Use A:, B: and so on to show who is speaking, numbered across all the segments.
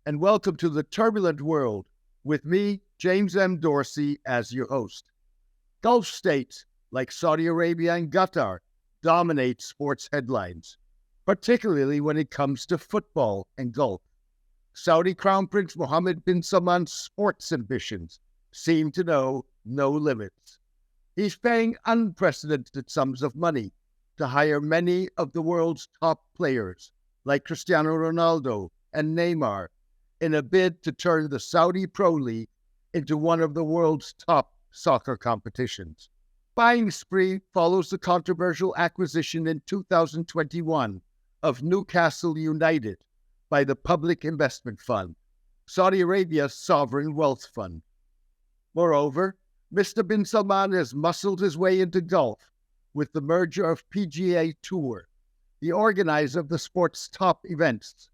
A: and welcome to the turbulent world with me, James M. Dorsey, as your host. Gulf states like Saudi Arabia and Qatar dominate sports headlines, particularly when it comes to football and golf. Saudi Crown Prince Mohammed bin Salman's sports ambitions seem to know no limits. He's paying unprecedented sums of money to hire many of the world's top players, like Cristiano Ronaldo and Neymar, in a bid to turn the Saudi Pro League into one of the world's top soccer competitions. Buying spree follows the controversial acquisition in 2021 of Newcastle United by the Public Investment Fund, Saudi Arabia's sovereign wealth fund. Moreover, Mr. bin Salman has muscled his way into golf with the merger of PGA Tour, the organizer of the sport's top events,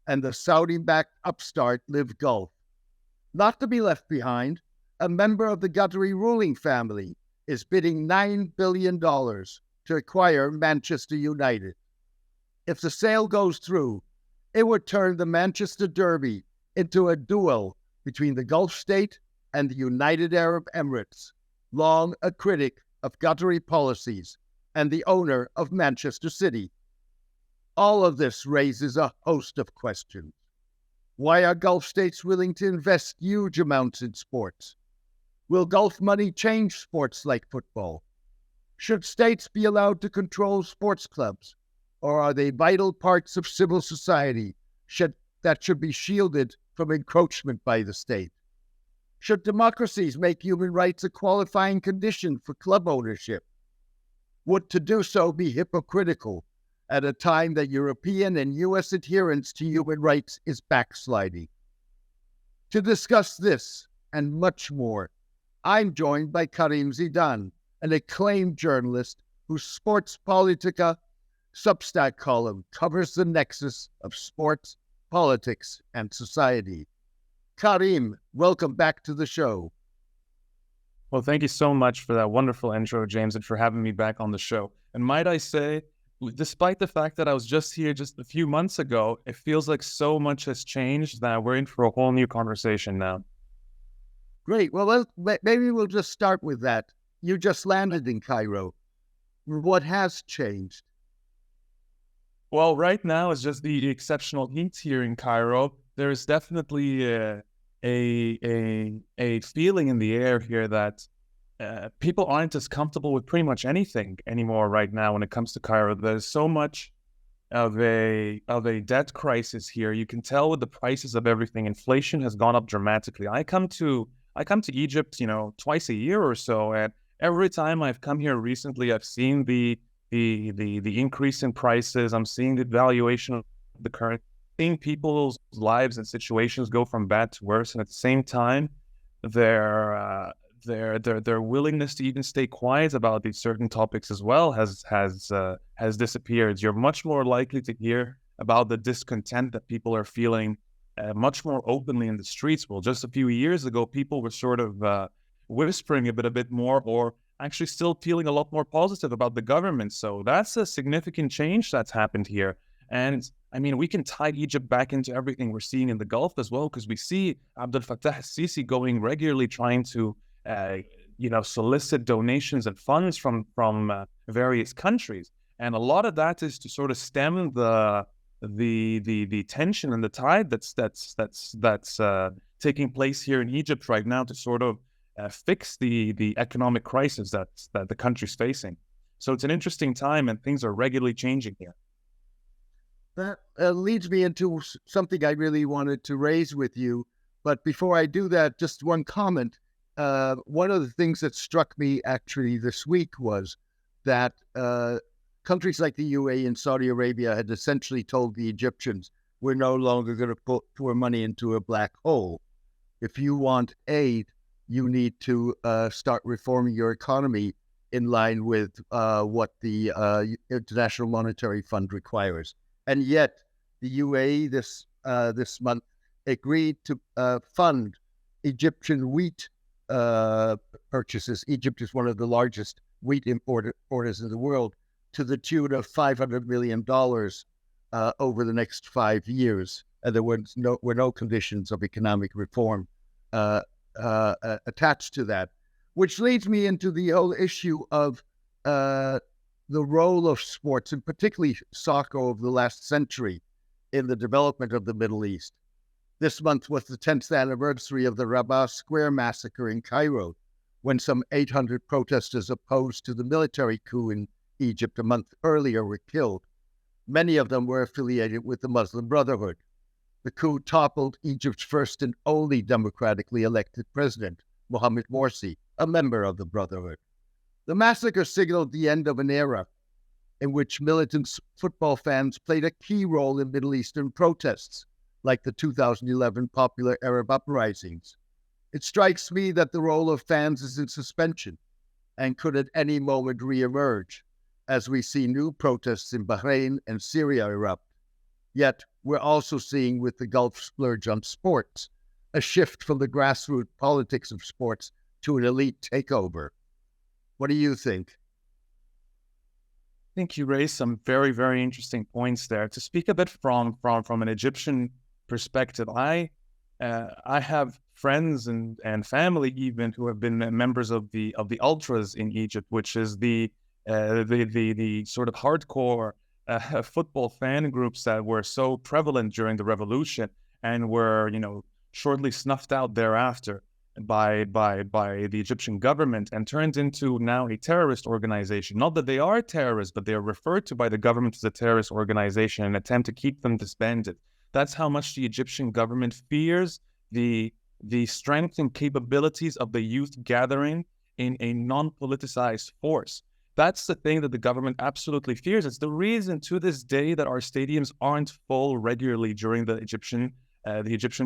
A: and the Saudi-backed upstart Live Golf. Not to be left behind, a member of the Qatari ruling family is bidding $9 billion to acquire Manchester United. If the sale goes through, it would turn the Manchester Derby into a duel between the Gulf state and the United Arab Emirates, long a critic of Qatari policies and the owner of Manchester City. All of this raises a host of questions. Why are Gulf states willing to invest huge amounts in sports? Will Gulf money change sports like football? Should states be allowed to control sports clubs, or are they vital parts of civil society that should be shielded from encroachment by the state? Should democracies make human rights a qualifying condition for club ownership? Would to do so be hypocritical at a time that European and U.S. adherence to human rights is backsliding? To discuss this and much more, I'm joined by Karim Zidan, an acclaimed journalist whose Sports Politika Substack column covers the nexus of sports, politics, and society. Karim, welcome back to the show.
B: Well, thank you so much for that wonderful intro, James, and for having me back on the show. And might I say, despite the fact that I was just here just a few months ago, it feels like so much has changed that we're in for a whole new conversation now.
A: Great. Well, maybe we'll just start with that. You just landed in Cairo. What has changed?
B: Well, right now it's just the exceptional heat here in Cairo. There is definitely a feeling in the air here that people aren't as comfortable with pretty much anything anymore right now when it comes to Cairo. There's so much of a debt crisis here. You can tell with the prices of everything. Inflation has gone up dramatically. I come to Egypt, twice a year or so, and every time I've come here recently, I've seen the increase in prices. I'm seeing the valuation of the current, seeing people's lives and situations go from bad to worse, and at the same time, their willingness to even stay quiet about these certain topics as well has disappeared. You're much more likely to hear about the discontent that people are feeling much more openly in the streets. Well, just a few years ago, people were sort of whispering a bit more, or actually still feeling a lot more positive about the government. So that's a significant change that's happened here. And I mean, we can tie Egypt back into everything we're seeing in the Gulf as well, because we see Abdel Fattah al-Sisi going regularly trying to, solicit donations and funds from various countries. And a lot of that is to sort of stem the tension and the tide that's taking place here in Egypt right now to sort of fix the economic crisis that the country's facing. So it's an interesting time, and things are regularly changing here.
A: That leads me into something I really wanted to raise with you. But before I do that, just one comment. One of the things that struck me actually this week was that countries like the UAE and Saudi Arabia had essentially told the Egyptians, we're no longer going to pour money into a black hole. If you want aid, you need to start reforming your economy in line with what the International Monetary Fund requires. And yet, the UAE this month agreed to fund Egyptian wheat purchases. Egypt is one of the largest wheat importers in the world, to the tune of $500 million over the next 5 years and there were no conditions of economic reform attached to that, which leads me into the whole issue of the role of sports, and particularly soccer, over the last century in the development of the Middle East. This month was the 10th anniversary of the Rabaa Square massacre in Cairo, when some 800 protesters opposed to the military coup in Egypt a month earlier were killed. Many of them were affiliated with the Muslim Brotherhood. The coup toppled Egypt's first and only democratically elected president, Mohammed Morsi, a member of the Brotherhood. The massacre signaled the end of an era in which militant football fans played a key role in Middle Eastern protests, like the 2011 popular Arab uprisings. It strikes me that the role of fans is in suspension and could at any moment re-emerge as we see new protests in Bahrain and Syria erupt. Yet, we're also seeing with the Gulf splurge on sports, a shift from the grassroots politics of sports to an elite takeover. What do you think?
B: I think you raised some very, very interesting points there. To speak a bit from an Egyptian perspective, I have friends and family even who have been members of the ultras in Egypt, which is the sort of hardcore football fan groups that were so prevalent during the revolution and were shortly snuffed out thereafter by the Egyptian government and turned into now a terrorist organization. Not that they are terrorists, but they are referred to by the government as a terrorist organization in an attempt to keep them disbanded. That's how much the Egyptian government fears the strength and capabilities of the youth gathering in a non-politicized force. That's the thing that the government absolutely fears. It's the reason to this day that our stadiums aren't full regularly during the Egyptian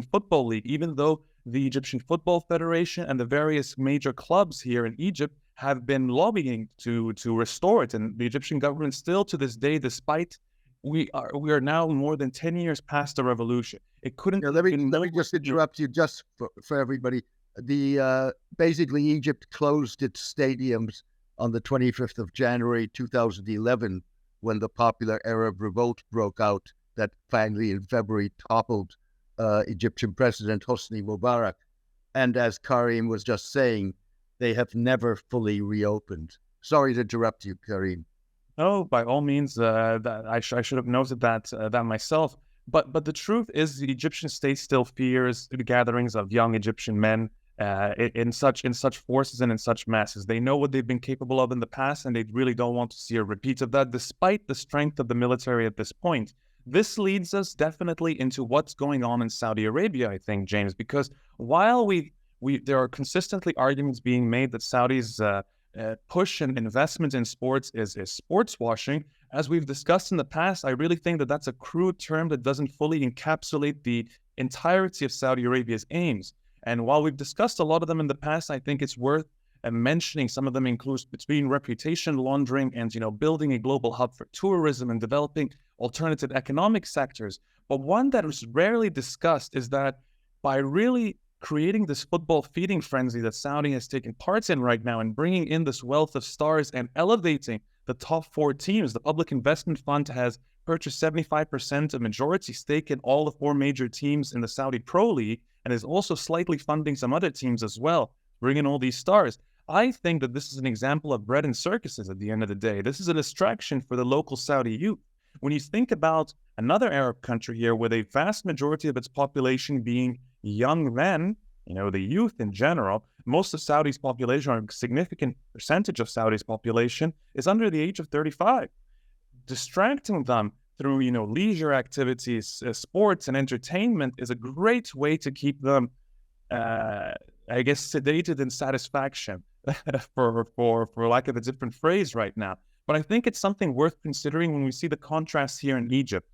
B: Football League, even though the Egyptian Football Federation and the various major clubs here in Egypt have been lobbying to restore it. And the Egyptian government still to this day, despite we are now more than 10 years past the revolution. It couldn't.
A: Let me just interrupt you just for everybody. Basically Egypt closed its stadiums on the 25th of January 2011 when the popular Arab revolt broke out that finally in February toppled Egyptian President Hosni Mubarak. And as Karim was just saying, they have never fully reopened. Sorry to interrupt you, Karim.
B: Oh, by all means, that I should have noted that myself. But the truth is, the Egyptian state still fears the gatherings of young Egyptian men in such forces and in such masses. They know what they've been capable of in the past, and they really don't want to see a repeat of that, despite the strength of the military at this point. This leads us definitely into what's going on in Saudi Arabia, I think, James, because while there are consistently arguments being made that Saudi's push and investment in sports is sports washing, as we've discussed in the past, I really think that that's a crude term that doesn't fully encapsulate the entirety of Saudi Arabia's aims. And while we've discussed a lot of them in the past, I think it's worth mentioning. Some of them include between reputation laundering and building a global hub for tourism and developing alternative economic sectors. But one that is rarely discussed is that by really creating this football feeding frenzy that Saudi has taken part in right now and bringing in this wealth of stars and elevating the top 4 teams, the Public Investment Fund has purchased 75% of majority stake in all the 4 major teams in the Saudi Pro League and is also slightly funding some other teams as well, bringing all these stars. I think that this is an example of bread and circuses at the end of the day. This is a distraction for the local Saudi youth. When you think about another Arab country here with a vast majority of its population being young men, the youth in general, most of Saudi's population, or a significant percentage of Saudi's population, is under the age of 35. Distracting them through, leisure activities, sports and entertainment is a great way to keep them, sedated in satisfaction, for lack of a different phrase right now. But I think it's something worth considering when we see the contrast here in Egypt.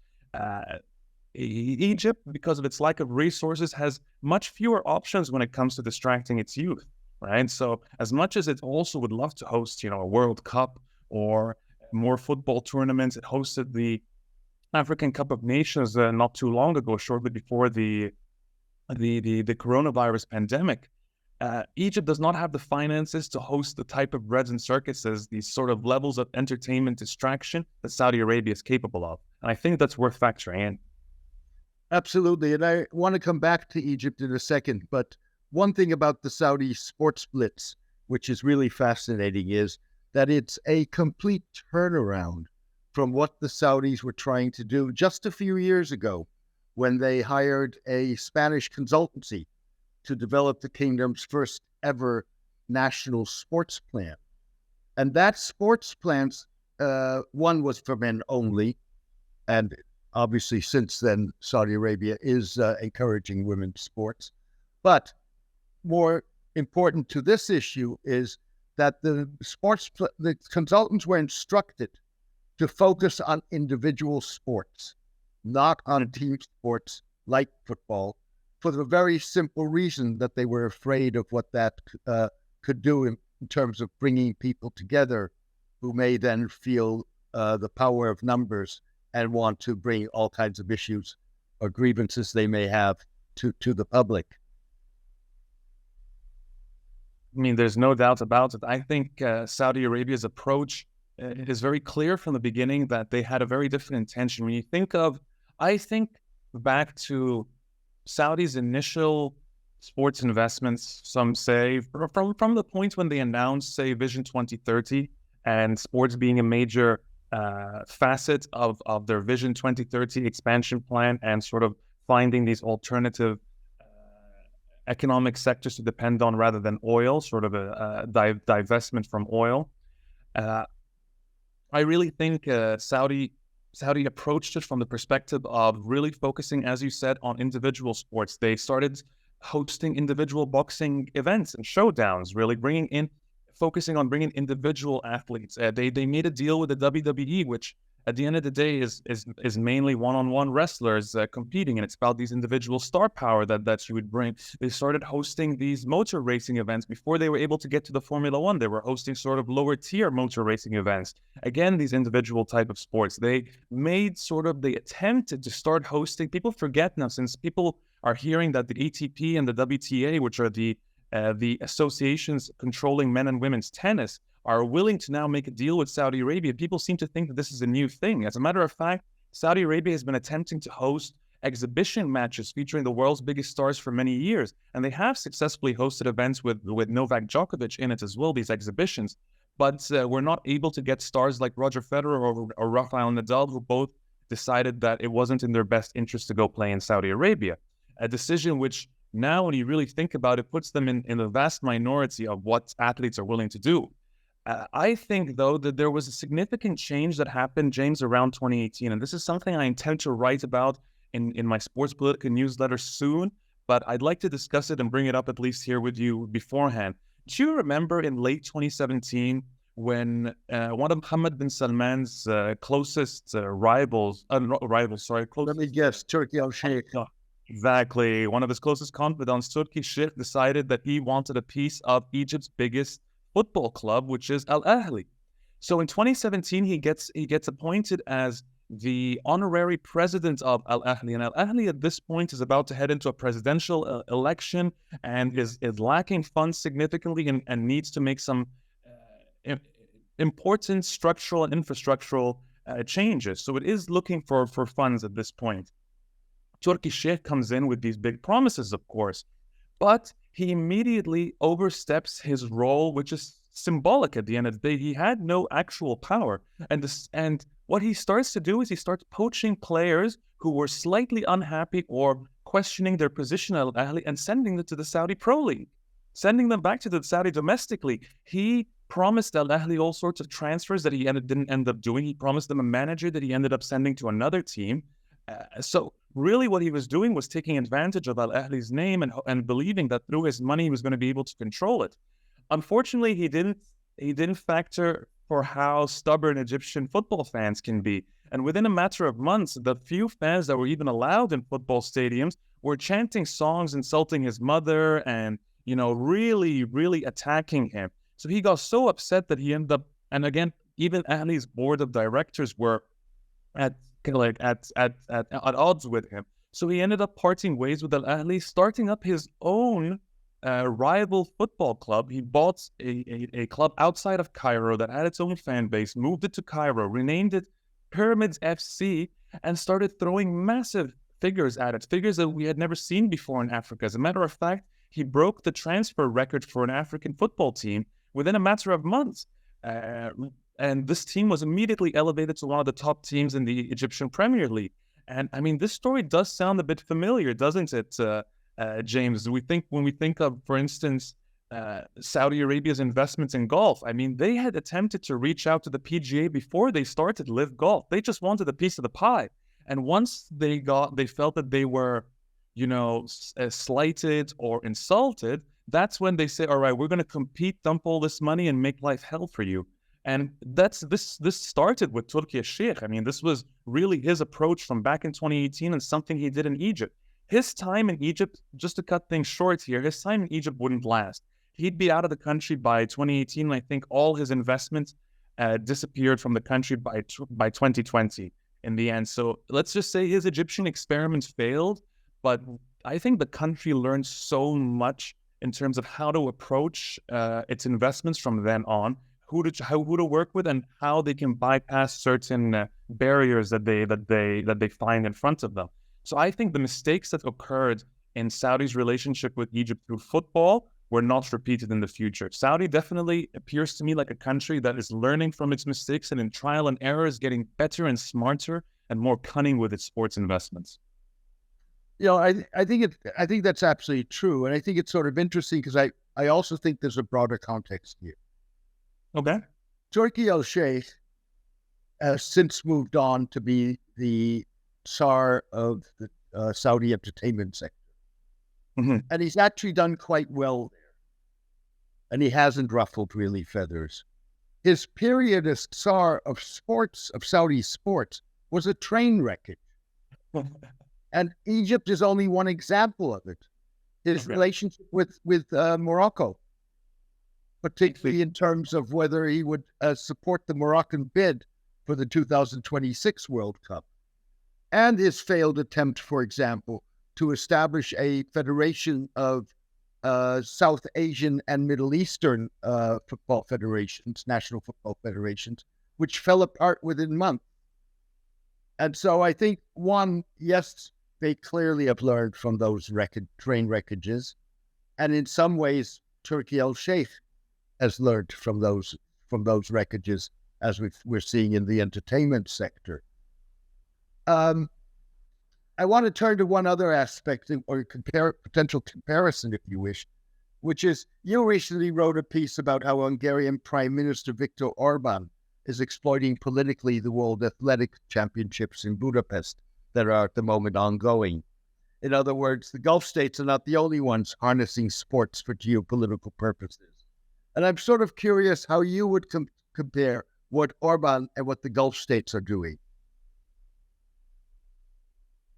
B: Egypt, because of its lack of resources, has much fewer options when it comes to distracting its youth, right? So as much as it also would love to host, a World Cup or more football tournaments, it hosted the African Cup of Nations not too long ago, shortly before the coronavirus pandemic. Egypt does not have the finances to host the type of breads and circuses, these sort of levels of entertainment distraction that Saudi Arabia is capable of. And I think that's worth factoring in.
A: Absolutely. And I want to come back to Egypt in a second. But one thing about the Saudi sports blitz, which is really fascinating, is that it's a complete turnaround from what the Saudis were trying to do just a few years ago when they hired a Spanish consultancy to develop the kingdom's first ever national sports plan. And that sports plan, one was for men only, and obviously, since then, Saudi Arabia is encouraging women's sports. But more important to this issue is that the consultants were instructed to focus on individual sports, not on team sports like football, for the very simple reason that they were afraid of what that could do in terms of bringing people together who may then feel the power of numbers and want to bring all kinds of issues or grievances they may have to the public.
B: I mean, there's no doubt about it. I think Saudi Arabia's approach is very clear from the beginning that they had a very different intention. When you I think back to Saudi's initial sports investments, some say, from the point when they announced, say, Vision 2030 and sports being a major facet of their Vision 2030 expansion plan and sort of finding these alternative economic sectors to depend on rather than oil, sort of a divestment from oil. I really think Saudi approached it from the perspective of really focusing, as you said, on individual sports. They started hosting individual boxing events and showdowns, really focusing on bringing individual athletes. They made a deal with the WWE, which at the end of the day is mainly one-on-one wrestlers competing, and it's about these individual star power that you would bring. They started hosting these motor racing events before they were able to get to the Formula One. They were hosting sort of lower tier motor racing events. Again, these individual type of sports. They attempted to start hosting. People forget now, since people are hearing that the ATP and the WTA, which are the associations controlling men and women's tennis, are willing to now make a deal with Saudi Arabia. People seem to think that this is a new thing. As a matter of fact, Saudi Arabia has been attempting to host exhibition matches featuring the world's biggest stars for many years, and they have successfully hosted events with Novak Djokovic in it as well, these exhibitions. But we're not able to get stars like Roger Federer or Rafael Nadal, who both decided that it wasn't in their best interest to go play in Saudi Arabia. A decision which now, when you really think about it, puts them in the vast minority of what athletes are willing to do. I think, though, that there was a significant change that happened, James, around 2018. And this is something I intend to write about in my Sports Politika newsletter soon. But I'd like to discuss it and bring it up at least here with you beforehand. Do you remember in late 2017 when one of Mohammed bin Salman's closest rivals,
A: Let me guess, Turkey al-Sheikh.
B: Exactly. One of his closest confidants, Turkey Sheikh, decided that he wanted a piece of Egypt's biggest football club, which is al-Ahli. So in 2017, he gets appointed as the honorary president of al-Ahli. And al-Ahli at this point is about to head into a presidential election and is lacking funds significantly and needs to make some important structural and infrastructural changes. So it is looking for funds at this point. Turkey Sheikh comes in with these big promises, of course, but he immediately oversteps his role, which is symbolic at the end of the day. He had no actual power. And what he starts to do is he starts poaching players who were slightly unhappy or questioning their position at Al-Ahli and sending them to the Saudi Pro League, sending them back to the Saudi domestic league. He promised Al-Ahli all sorts of transfers that he didn't end up doing. He promised them a manager that he ended up sending to another team. So really what he was doing was taking advantage of Al-Ahli's name and believing that through his money he was going to be able to control it. Unfortunately, he didn't factor for how stubborn Egyptian football fans can be. And within a matter of months, the few fans that were even allowed in football stadiums were chanting songs insulting his mother and, really, really attacking him. So he got so upset that he ended up, and again, even Ahli's board of directors were at odds with him. So he ended up parting ways with Al-Ahli, starting up his own rival football club. He bought a club outside of Cairo that had its own fan base, moved it to Cairo, renamed it Pyramids FC, and started throwing massive figures added, figures that we had never seen before in Africa. As a matter of fact, he broke the transfer record for an African football team within a matter of months. And this team was immediately elevated to one of the top teams in the Egyptian Premier League. And I mean, this story does sound a bit familiar, doesn't it, James? When we think of, for instance, Saudi Arabia's investments in golf, I mean, they had attempted to reach out to the PGA before they started Live Golf. They just wanted a piece of the pie. And once they felt that they were, slighted or insulted, that's when they say, all right, we're going to compete, dump all this money and make life hell for you. And this started with Turki al-Sheikh. I mean, this was really his approach from back in 2018 and something he did in Egypt. His time in Egypt, just to cut things short here, his time in Egypt wouldn't last. He'd be out of the country by 2018, and I think all his investments disappeared from the country by 2020 in the end. So let's just say his Egyptian experiment failed, but I think the country learned so much in terms of how to approach its investments from then on, who to work with, and how they can bypass certain barriers that they find in front of them. So I think the mistakes that occurred in Saudi's relationship with Egypt through football were not repeated in the future. Saudi definitely appears to me like a country that is learning from its mistakes and in trial and error is getting better and smarter and more cunning with its sports investments.
A: I think that's absolutely true. And I think it's sort of interesting because I also think there's a broader context here.
B: Okay.
A: Turki al-Sheikh has since moved on to be the Tsar of the Saudi entertainment sector.
B: Mm-hmm.
A: And he's actually done quite well there. And he hasn't ruffled really feathers. His period as Tsar of Saudi sports, was a train wreckage. And Egypt is only one example of it. His relationship with Morocco, particularly in terms of whether he would support the Moroccan bid for the 2026 World Cup. And his failed attempt, for example, to establish a federation of South Asian and Middle Eastern football federations, national football federations, which fell apart within months. And so I think, one, yes, they clearly have learned from those train wreckages. And in some ways, Turki al-Sheikh has learned from those wreckages, as we're seeing in the entertainment sector. I want to turn to one other aspect, or potential comparison, if you wish, which is you recently wrote a piece about how Hungarian Prime Minister Viktor Orban is exploiting politically the World Athletic Championships in Budapest that are at the moment ongoing. In other words, the Gulf states are not the only ones harnessing sports for geopolitical purposes. And I'm sort of curious how you would compare what Orban and what the Gulf states are doing.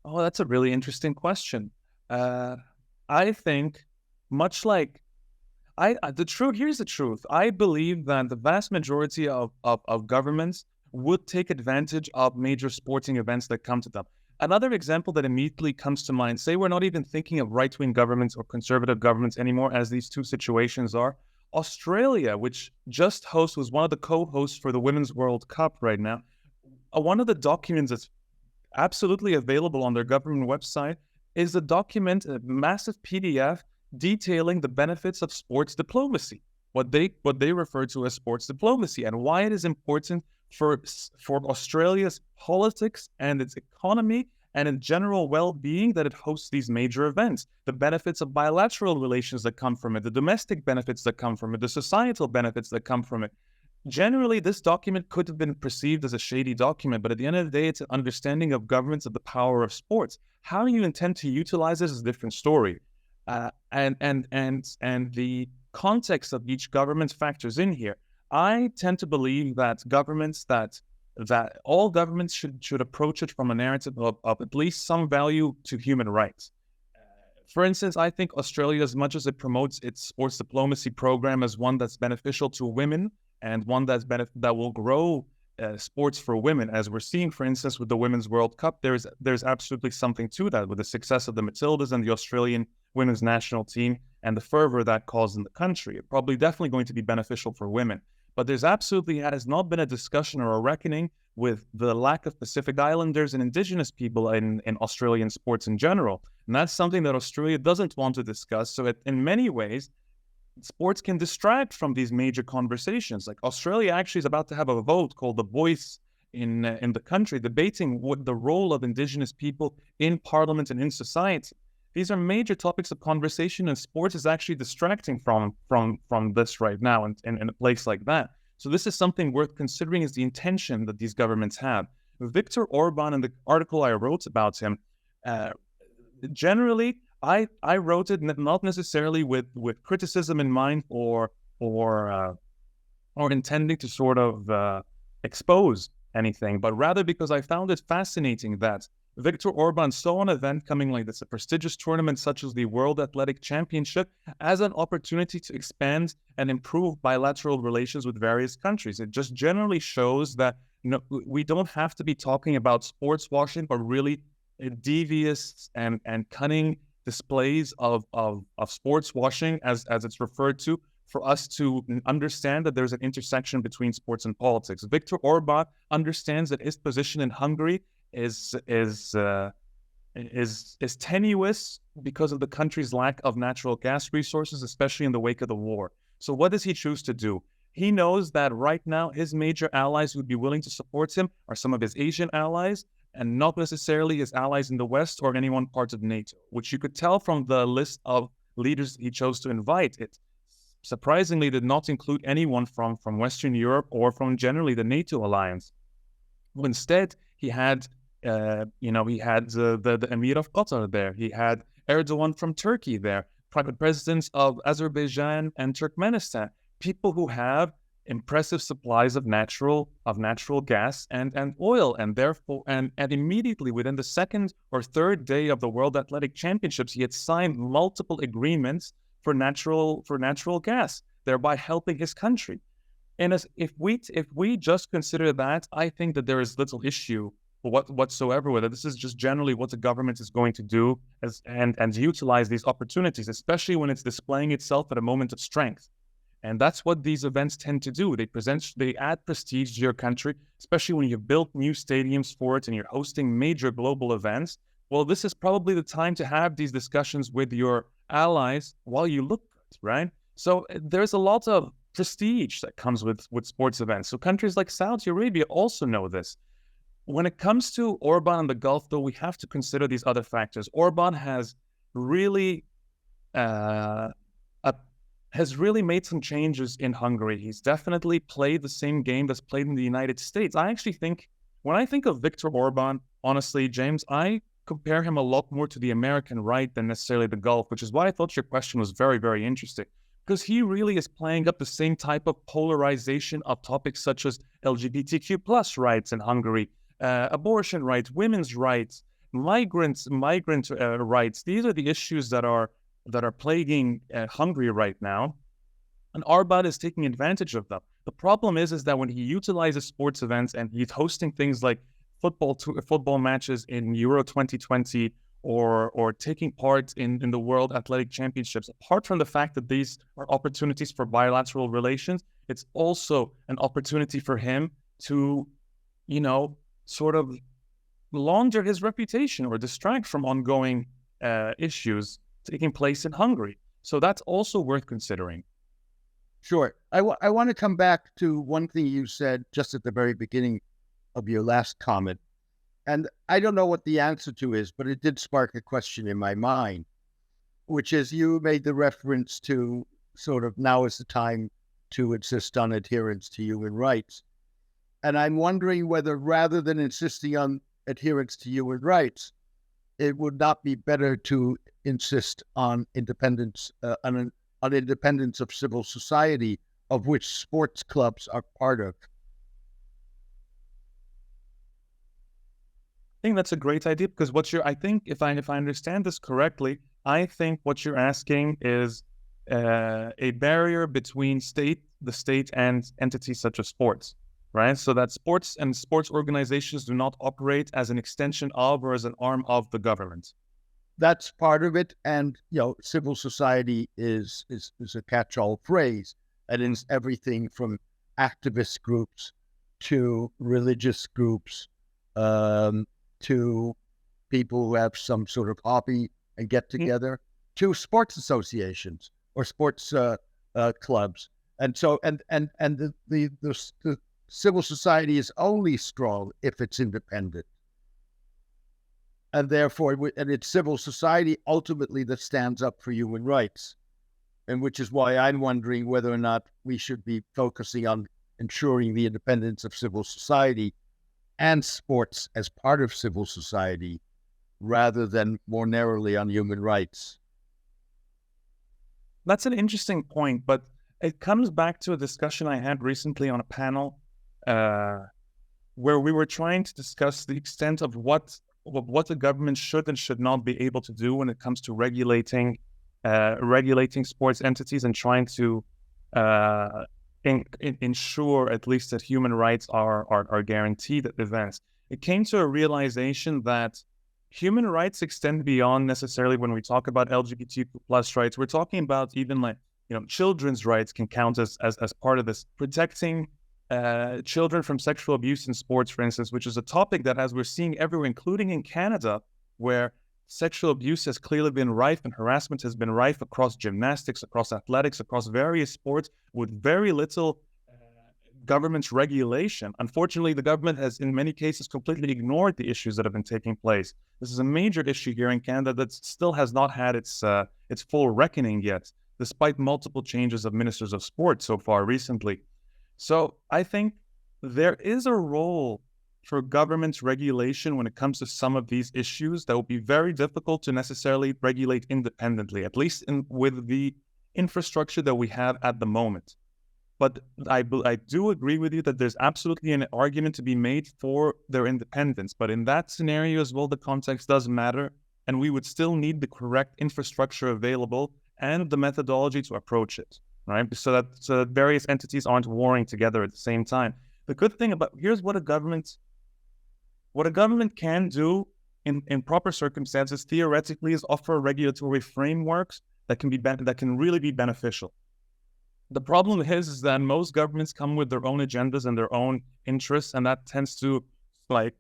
B: Oh, that's a really interesting question. I think, much like here's the truth. I believe that the vast majority of governments would take advantage of major sporting events that come to them. Another example that immediately comes to mind, say we're not even thinking of right-wing governments or conservative governments anymore, as these two situations are. Australia, which just was one of the co-hosts for the Women's World Cup right now, one of the documents that's absolutely available on their government website is a document, a massive PDF detailing the benefits of sports diplomacy, what they refer to as sports diplomacy, and why it is important for Australia's politics and its economy and in general well-being that it hosts these major events, the benefits of bilateral relations that come from it, the domestic benefits that come from it, the societal benefits that come from it. Generally, this document could have been perceived as a shady document, but at the end of the day, it's an understanding of governments of the power of sports. How you intend to utilize this is a different story, and the context of each government factors in here. I tend to believe that all governments should approach it from a narrative of at least some value to human rights. For instance, I think Australia, as much as it promotes its sports diplomacy program as one that's beneficial to women and one that will grow sports for women, as we're seeing, for instance, with the Women's World Cup, there's absolutely something to that with the success of the Matildas and the Australian women's national team and the fervor that caused in the country. It's probably definitely going to be beneficial for women. But there's absolutely has not been a discussion or a reckoning with the lack of Pacific Islanders and indigenous people in Australian sports in general. And that's something that Australia doesn't want to discuss. So in many ways, sports can distract from these major conversations. Like Australia actually is about to have a vote called The Voice in the country, debating what the role of indigenous people in parliament and in society. These are major topics of conversation, and sports is actually distracting from this right now in a place like that. So this is something worth considering, is the intention that these governments have. Viktor Orban, in the article I wrote about him, generally, I wrote it not necessarily with criticism in mind or intending to sort of expose anything, but rather because I found it fascinating that Viktor Orban saw an event coming like this, a prestigious tournament such as the World Athletic Championship, as an opportunity to expand and improve bilateral relations with various countries. It just generally shows that we don't have to be talking about sports washing, but really devious and cunning displays of sports washing, as it's referred to, for us to understand that there's an intersection between sports and politics. Viktor Orban understands that his position in Hungary is tenuous because of the country's lack of natural gas resources, especially in the wake of the war. So what does he choose to do? He knows that right now his major allies who would be willing to support him are some of his Asian allies, and not necessarily his allies in the West or any one part of NATO, which you could tell from the list of leaders he chose to invite. It surprisingly did not include anyone from Western Europe or from generally the NATO alliance. Instead, he had the Emir of Qatar there. He had Erdogan from Turkey there, private presidents of Azerbaijan and Turkmenistan, people who have impressive supplies of natural gas and oil, and therefore and immediately within the second or third day of the World Athletic Championships, he had signed multiple agreements for natural gas, thereby helping his country. And if we just consider that, I think that there is little issue whatsoever with it. This is just generally what the government is going to do and utilize these opportunities, especially when it's displaying itself at a moment of strength. And that's what these events tend to do. They add prestige to your country, especially when you've built new stadiums for it and you're hosting major global events. Well, this is probably the time to have these discussions with your allies while you look good, right? So there's a lot of prestige that comes with sports events. So countries like Saudi Arabia also know this. When it comes to Orban and the Gulf, though, we have to consider these other factors. Orban has really made some changes in Hungary. He's definitely played the same game that's played in the United States. I actually think, when I think of Viktor Orban, honestly, James, I compare him a lot more to the American right than necessarily the Gulf, which is why I thought your question was very, very interesting. Because he really is playing up the same type of polarization of topics such as LGBTQ plus rights in Hungary, abortion rights, women's rights, migrant rights. These are the issues that are plaguing Hungary right now, and Orban is taking advantage of them. The problem is that when he utilizes sports events and he's hosting things like football matches in Euro 2020 or taking part in the World Athletic Championships, apart from the fact that these are opportunities for bilateral relations, it's also an opportunity for him to, sort of launder his reputation or distract from ongoing issues taking place in Hungary. So that's also worth considering.
A: Sure. I want to come back to one thing you said just at the very beginning of your last comment. And I don't know what the answer to is, but it did spark a question in my mind, which is you made the reference to sort of now is the time to insist on adherence to human rights. And I'm wondering whether rather than insisting on adherence to human rights, it would not be better to insist on independence, on independence of civil society, of which sports clubs are part of.
B: I think that's a great idea, because I think if I understand this correctly, I think what you're asking is a barrier between the state and entities such as sports, right? So that sports and sports organizations do not operate as an extension of or as an arm of the government.
A: That's part of it, and civil society is a catch-all phrase, and it's everything from activist groups to religious groups, to people who have some sort of hobby and get together, to sports associations or sports clubs. And so, and the civil society is only strong if it's independent. And therefore, and it's civil society ultimately that stands up for human rights. And which is why I'm wondering whether or not we should be focusing on ensuring the independence of civil society and sports as part of civil society, rather than more narrowly on human rights.
B: That's an interesting point, but it comes back to a discussion I had recently on a panel where we were trying to discuss the extent of what the government should and should not be able to do when it comes to regulating sports entities and trying to ensure at least that human rights are guaranteed at events. It came to a realization that human rights extend beyond necessarily when we talk about LGBTQ plus rights. We're talking about even like, children's rights can count as part of this. Protecting children from sexual abuse in sports, for instance, which is a topic that, as we're seeing everywhere, including in Canada, where sexual abuse has clearly been rife and harassment has been rife across gymnastics, across athletics, across various sports with very little government regulation. Unfortunately, the government has in many cases completely ignored the issues that have been taking place. This is a major issue here in Canada that still has not had its full reckoning yet, despite multiple changes of ministers of sport so far recently. So I think there is a role for government regulation when it comes to some of these issues that will be very difficult to necessarily regulate independently, at least with the infrastructure that we have at the moment. But I do agree with you that there's absolutely an argument to be made for their independence. But in that scenario as well, the context does matter, and we would still need the correct infrastructure available and the methodology to approach it, right? So that various entities aren't warring together at the same time. The good thing here's what a government can do in proper circumstances theoretically is offer regulatory frameworks that can really be beneficial. The problem is that most governments come with their own agendas and their own interests, and that tends to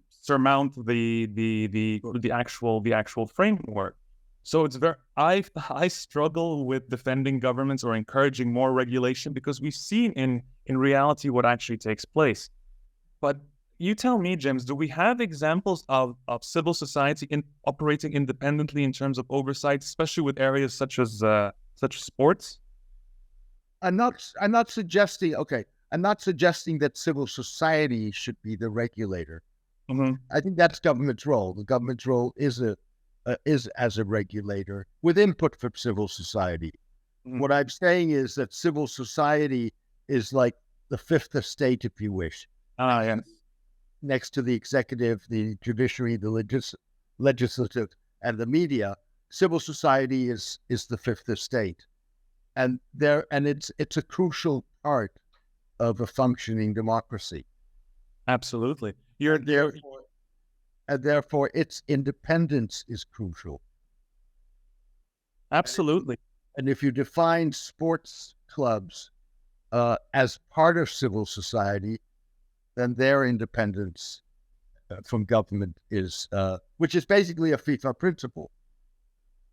B: surmount the actual framework. So it's I struggle with defending governments or encouraging more regulation because we've seen in reality what actually takes place. But you tell me, James, do we have examples of civil society operating independently in terms of oversight, especially with areas such as sports?
A: I'm not suggesting that civil society should be the regulator.
B: Mm-hmm.
A: I think that's government's role. The government's role is as a regulator with input from civil society. Mm-hmm. What I'm saying is that civil society is like the fifth estate, if you wish.
B: Yes.
A: Next to the executive, the judiciary, the legislative, and the media, civil society is the fifth estate. And it's a crucial part of a functioning democracy.
B: Absolutely.
A: And therefore its independence is crucial.
B: Absolutely.
A: And if you define sports clubs as part of civil society, then their independence from government is, which is basically a FIFA principle.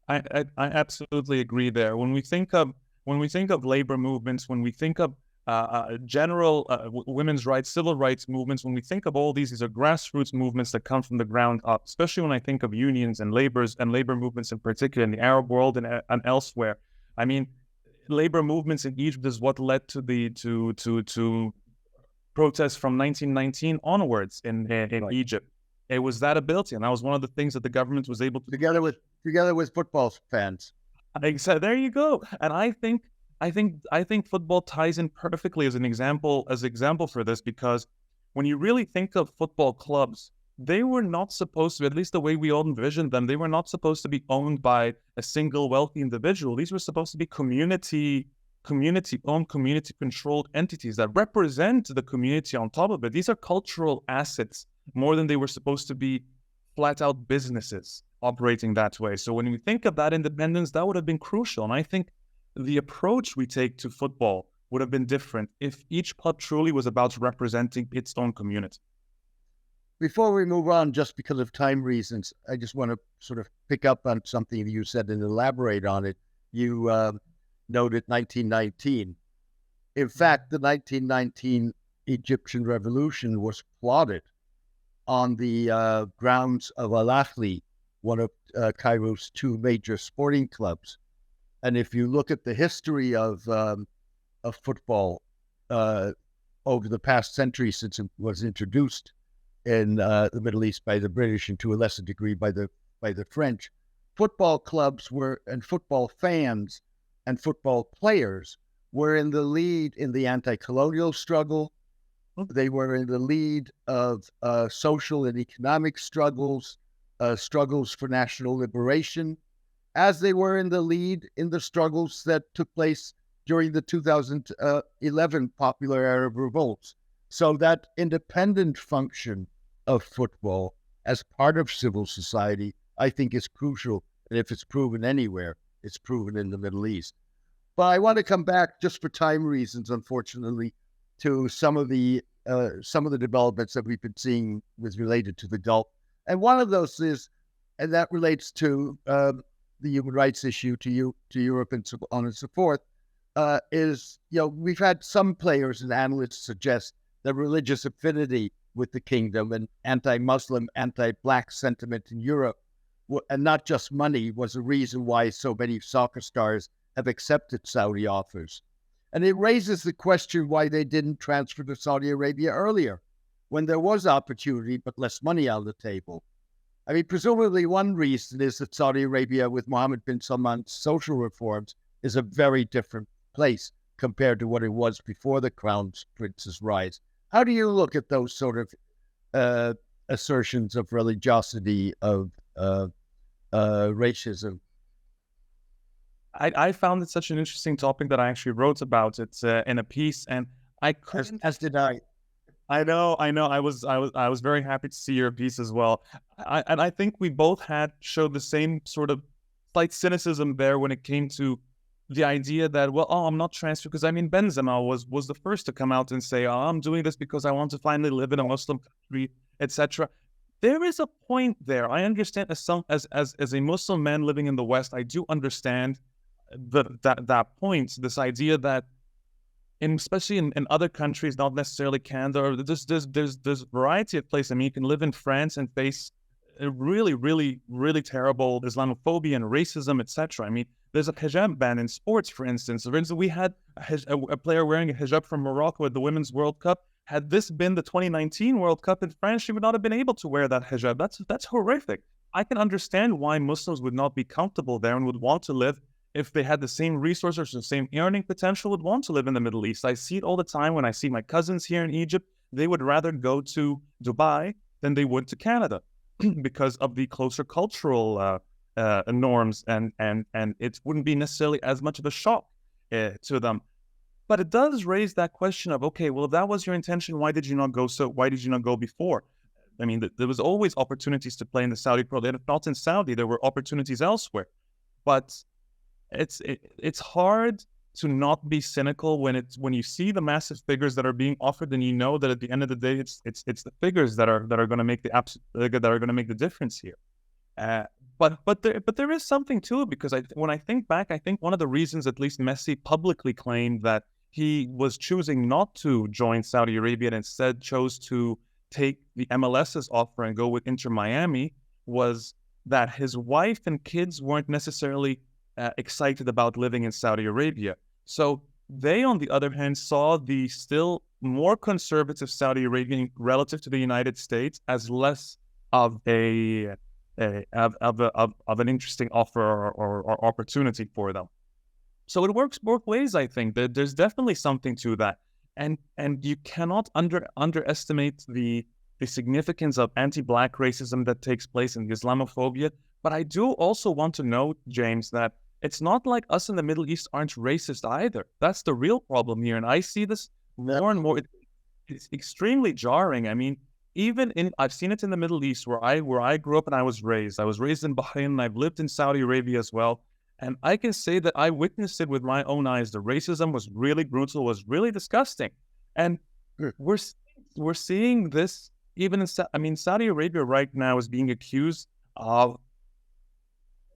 B: I absolutely agree there. When we think of labor movements, when we think of general women's rights, civil rights movements, when we think of all these are grassroots movements that come from the ground up, especially when I think of unions and labor movements in particular in the Arab world and elsewhere. I mean, labor movements in Egypt is what led to the to protests from 1919 onwards in right. Egypt. It was that ability, and that was one of the things that the government was able to
A: together with football fans.
B: Exactly. There you go. And I think football ties in perfectly as an example for this, because when you really think of football clubs, they were not supposed to, at least the way we all envisioned them, they were not supposed to be owned by a single wealthy individual. These were supposed to be community-owned, community-controlled entities that represent the community on top of it. These are cultural assets more than they were supposed to be flat-out businesses operating that way. So when we think of that independence, that would have been crucial. And I think the approach we take to football would have been different if each club truly was about representing its own community.
A: Before we move on, just because of time reasons, I just want to sort of pick up on something that you said and elaborate on it. You noted 1919. In fact, the 1919 Egyptian Revolution was plotted on the grounds of Al-Ahly, one of Cairo's two major sporting clubs. And if you look at the history of football over the past century since it was introduced in the Middle East by the British and to a lesser degree by the French, football clubs were, and football fans and football players were in the lead in the anti-colonial struggle. They were in the lead of social and economic struggles, struggles for national liberation, as they were in the lead in the struggles that took place during the 2011 popular Arab revolts. So that independent function of football as part of civil society, I think, is crucial. And if it's proven anywhere, it's proven in the Middle East. But I want to come back, just for time reasons, unfortunately, to some of the developments that we've been seeing with related to the Gulf. And one of those is, and that relates to the human rights issue, to Europe and so on and so forth, is, we've had some players and analysts suggest that religious affinity with the kingdom and anti-Muslim, anti-Black sentiment in Europe, and not just money, was a reason why so many soccer stars have accepted Saudi offers. And it raises the question why they didn't transfer to Saudi Arabia earlier, when there was opportunity but less money on the table. I mean, presumably one reason is that Saudi Arabia, with Mohammed bin Salman's social reforms, is a very different place compared to what it was before the Crown Prince's rise. How do you look at those sort of assertions of religiosity, of racism?
B: I found it such an interesting topic that I actually wrote about it in a piece, and I couldn't.
A: As did I.
B: I know. I was very happy to see your piece as well. I think we both showed the same sort of slight cynicism there when it came to the idea that, I'm not transferred because, Benzema was the first to come out and say, I'm doing this because I want to finally live in a Muslim country, etc. There is a point there. I understand as a Muslim man living in the West, I do understand that point. This idea that, especially in other countries, not necessarily Canada, or there's a variety of places. You can live in France and face a really, really, really terrible Islamophobia and racism, etc. There's a hijab ban in sports, for instance. For instance, we had a player wearing a hijab from Morocco at the Women's World Cup. Had this been the 2019 World Cup in France, she would not have been able to wear that hijab. That's horrific. I can understand why Muslims would not be comfortable there and would want to live, if they had the same resources, the same earning potential, would want to live in the Middle East. I see it all the time when I see my cousins here in Egypt. They would rather go to Dubai than they would to Canada because of the closer cultural norms, and it wouldn't be necessarily as much of a shock to them. But it does raise that question of, okay, well, if that was your intention, why did you not go before? There was always opportunities to play in the Saudi Pro League. If not in Saudi, there were opportunities elsewhere. But it's hard to not be cynical when you see the massive figures that are being offered, and you know that at the end of the day, it's the figures that are going to make the difference here. But there is something to it, because when I think back, I think one of the reasons at least Messi publicly claimed that he was choosing not to join Saudi Arabia and instead chose to take the MLS's offer and go with Inter Miami was that his wife and kids weren't necessarily excited about living in Saudi Arabia. So they, on the other hand, saw the still more conservative Saudi Arabia relative to the United States as less of an interesting offer or opportunity for them. So it works both ways, I think. There's definitely something to that. And you cannot underestimate the significance of anti-Black racism that takes place in Islamophobia. But I do also want to note, James, that it's not like us in the Middle East aren't racist either. That's the real problem here. And I see this more and more. It's extremely jarring. I've seen it in the Middle East where I grew up and I was raised. I was raised in Bahrain, and I've lived in Saudi Arabia as well. And I can say that I witnessed it with my own eyes. The racism was really brutal, was really disgusting. And we're seeing this even in Saudi Arabia right now is being accused of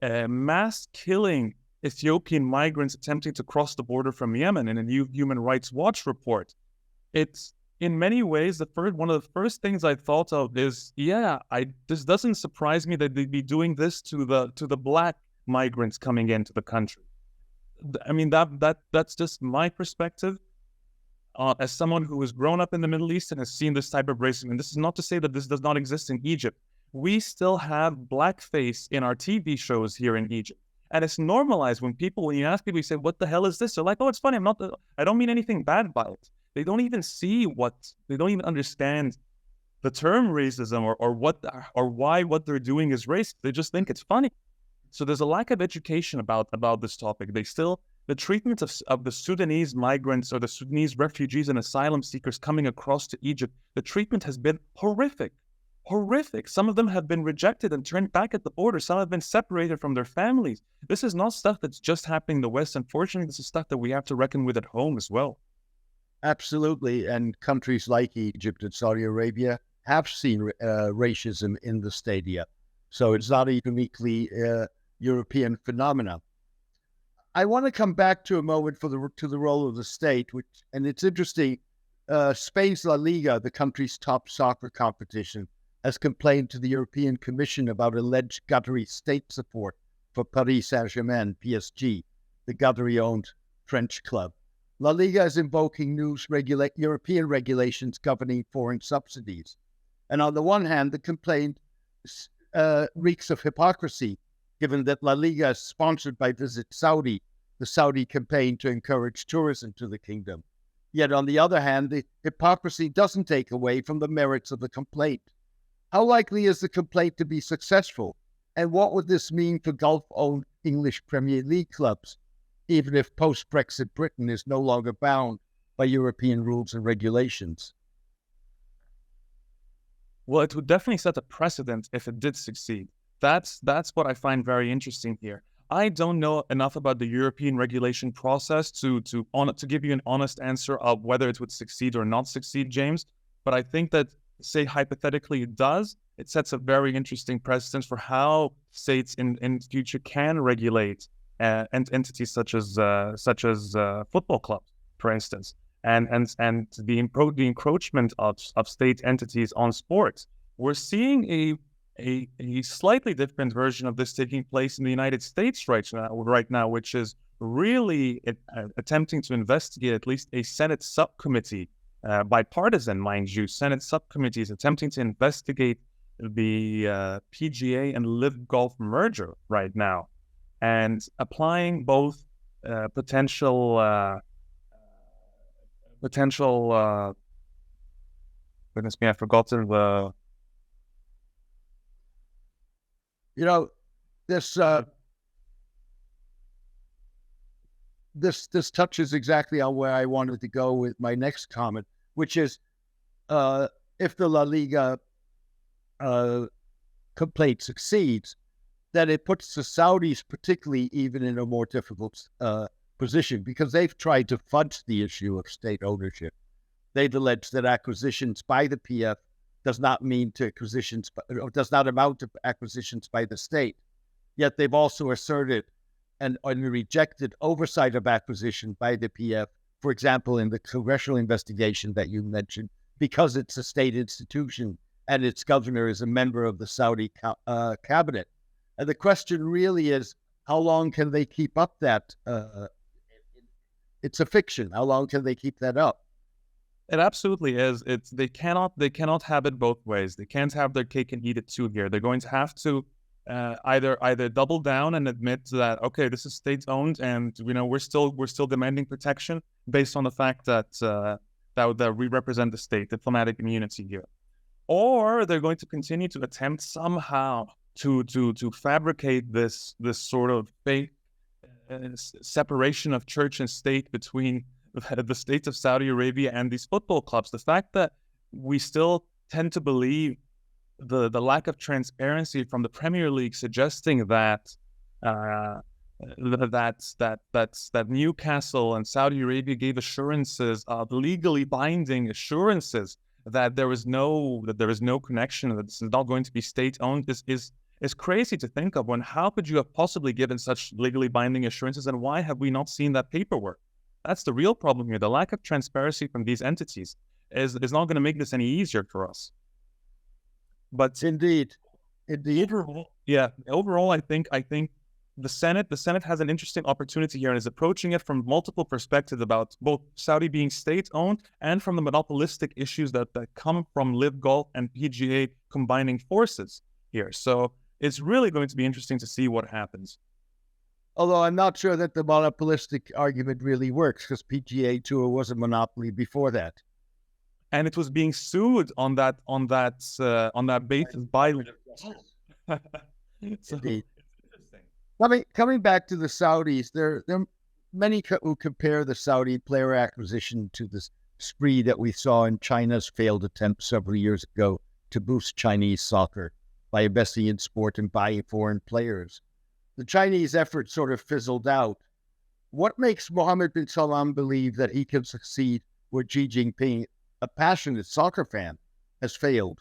B: mass killing Ethiopian migrants attempting to cross the border from Yemen in a new Human Rights Watch report. It's in many ways one of the first things I thought of is, this doesn't surprise me that they'd be doing this to the black migrants coming into the country. I mean, that's just my perspective as someone who has grown up in the Middle East and has seen this type of racism. And this is not to say that this does not exist in Egypt. We still have blackface in our TV shows here in Egypt. And it's normalized when you ask people, you say, what the hell is this? They're like, oh, it's funny. I don't mean anything bad about it. They don't even they don't even understand the term racism or why what they're doing is racist. They just think it's funny. So there's a lack of education about this topic. The treatment of the Sudanese migrants or the Sudanese refugees and asylum seekers coming across to Egypt, the treatment has been horrific. Horrific. Some of them have been rejected and turned back at the border. Some have been separated from their families. This is not stuff that's just happening in the West. Unfortunately, this is stuff that we have to reckon with at home as well.
A: Absolutely. And countries like Egypt and Saudi Arabia have seen racism in the stadia. So it's not a uniquely European phenomenon. I want to come back to a moment to the role of the state, and it's interesting. Spain's La Liga, the country's top soccer competition, has complained to the European Commission about alleged Qatari state support for Paris Saint-Germain, PSG, the Qatari-owned French club. La Liga is invoking new European regulations governing foreign subsidies. And on the one hand, the complaint reeks of hypocrisy, given that La Liga is sponsored by Visit Saudi, the Saudi campaign to encourage tourism to the kingdom. Yet on the other hand, the hypocrisy doesn't take away from the merits of the complaint. How likely is the complaint to be successful? And what would this mean for Gulf-owned English Premier League clubs, even if post-Brexit Britain is no longer bound by European rules and regulations?
B: Well, it would definitely set a precedent if it did succeed. That's what I find very interesting here. I don't know enough about the European regulation process to give you an honest answer of whether it would succeed or not succeed, James. But I think that, say hypothetically it does, it sets a very interesting precedent for how states in future can regulate entities such as football clubs, for instance, and the encroachment of state entities on sports. We're seeing a slightly different version of this taking place in the United States right now, which is really attempting to investigate at least a Senate subcommittee, bipartisan, mind you. Senate subcommittee is attempting to investigate the PGA and Live Golf merger right now, and applying both potential. Goodness me, I've forgotten the.
A: You know, this touches exactly on where I wanted to go with my next comment, which is if the La Liga complaint succeeds, then it puts the Saudis particularly even in a more difficult position, because they've tried to fudge the issue of state ownership. They've alleged that acquisitions by the PF does not amount to acquisitions by the state. Yet they've also asserted and rejected oversight of acquisition by the PF, for example, in the congressional investigation that you mentioned, because it's a state institution and its governor is a member of the Saudi cabinet. And the question really is, how long can they keep up that? It's a fiction. How long can they keep that up?
B: It absolutely is. They cannot have it both ways. They can't have their cake and eat it too here. They're going to have to either double down and admit that, okay, this is state owned, and we're still demanding protection based on the fact that we represent the state, diplomatic immunity here, or they're going to continue to attempt somehow to fabricate this sort of fake separation of church and state between the states of Saudi Arabia and these football clubs. The fact that we still tend to believe the lack of transparency from the Premier League, suggesting that that Newcastle and Saudi Arabia gave assurances, legally binding assurances that there is no connection, that this is not going to be state owned. This is crazy to think of. When how could you have possibly given such legally binding assurances, and why have we not seen that paperwork? That's the real problem here. The lack of transparency from these entities is not going to make this any easier for us. But
A: Indeed.
B: Overall, I think the Senate has an interesting opportunity here and is approaching it from multiple perspectives about both Saudi being state-owned and from the monopolistic issues that come from Live Golf and PGA combining forces here. So it's really going to be interesting to see what happens.
A: Although I'm not sure that the monopolistic argument really works, because PGA Tour was a monopoly before that,
B: and it was being sued on that basis by.
A: Indeed. Coming back to the Saudis, there are many who compare the Saudi player acquisition to the spree that we saw in China's failed attempt several years ago to boost Chinese soccer by investing in sport and buying foreign players. The Chinese effort sort of fizzled out. What makes Mohammed bin Salman believe that he can succeed where Xi Jinping, a passionate soccer fan, has failed?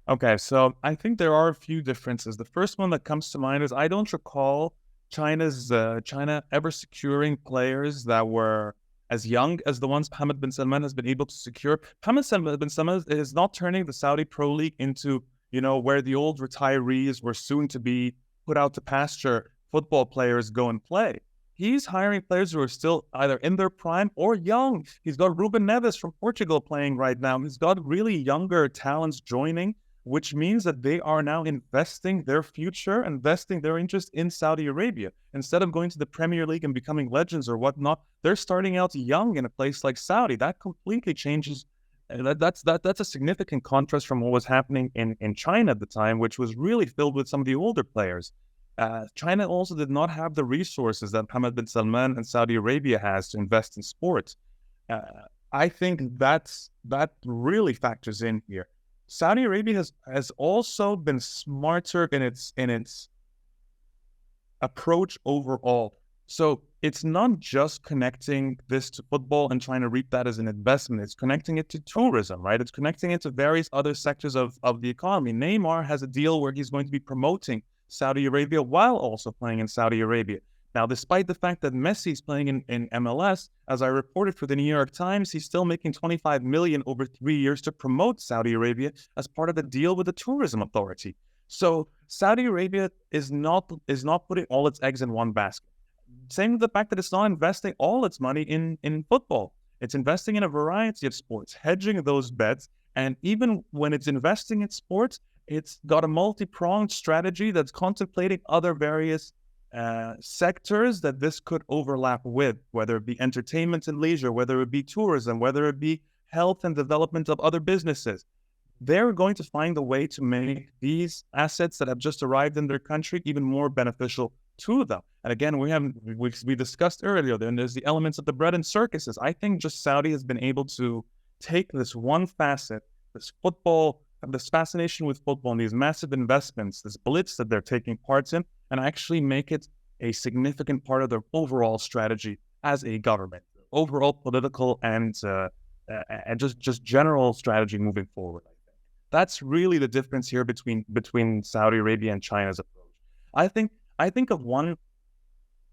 B: Okay, so I think there are a few differences. The first one that comes to mind is I don't recall China ever securing players that were as young as the ones Mohammed bin Salman has been able to secure. Mohammed bin Salman is not turning the Saudi Pro League into, where the old retirees were soon to be put out to pasture football players go and play. He's hiring players who are still either in their prime or young. He's got Ruben Neves from Portugal playing right now. He's got really younger talents joining, which means that they are now investing their future, investing their interest in Saudi Arabia. Instead of going to the Premier League and becoming legends or whatnot, they're starting out young in a place like Saudi. That completely changes. That's a significant contrast from what was happening in China at the time, which was really filled with some of the older players. China also did not have the resources that Mohammed bin Salman and Saudi Arabia has to invest in sports. I think that really factors in here. Saudi Arabia has also been smarter in its approach overall. So it's not just connecting this to football and trying to reap that as an investment. It's connecting it to tourism, right? It's connecting it to various other sectors of the economy. Neymar has a deal where he's going to be promoting Saudi Arabia while also playing in Saudi Arabia. Now, despite the fact that Messi is playing in MLS, as I reported for the New York Times, he's still making $25 million over 3 years to promote Saudi Arabia as part of the deal with the tourism authority. So Saudi Arabia is not putting all its eggs in one basket. Same with the fact that it's not investing all its money in football. It's investing in a variety of sports, hedging those bets. And even when it's investing in sports, it's got a multi-pronged strategy that's contemplating other various sectors that this could overlap with, whether it be entertainment and leisure, whether it be tourism, whether it be health and development of other businesses. They're going to find a way to make these assets that have just arrived in their country even more beneficial to them. And again, we discussed earlier, then there's the elements of the bread and circuses. I think just Saudi has been able to take this one facet, this football, this fascination with football and these massive investments, this blitz that they're taking parts in, and actually make it a significant part of their overall strategy as a government, overall political and just general strategy moving forward. I think that's really the difference here between Saudi Arabia and China's approach. I think of one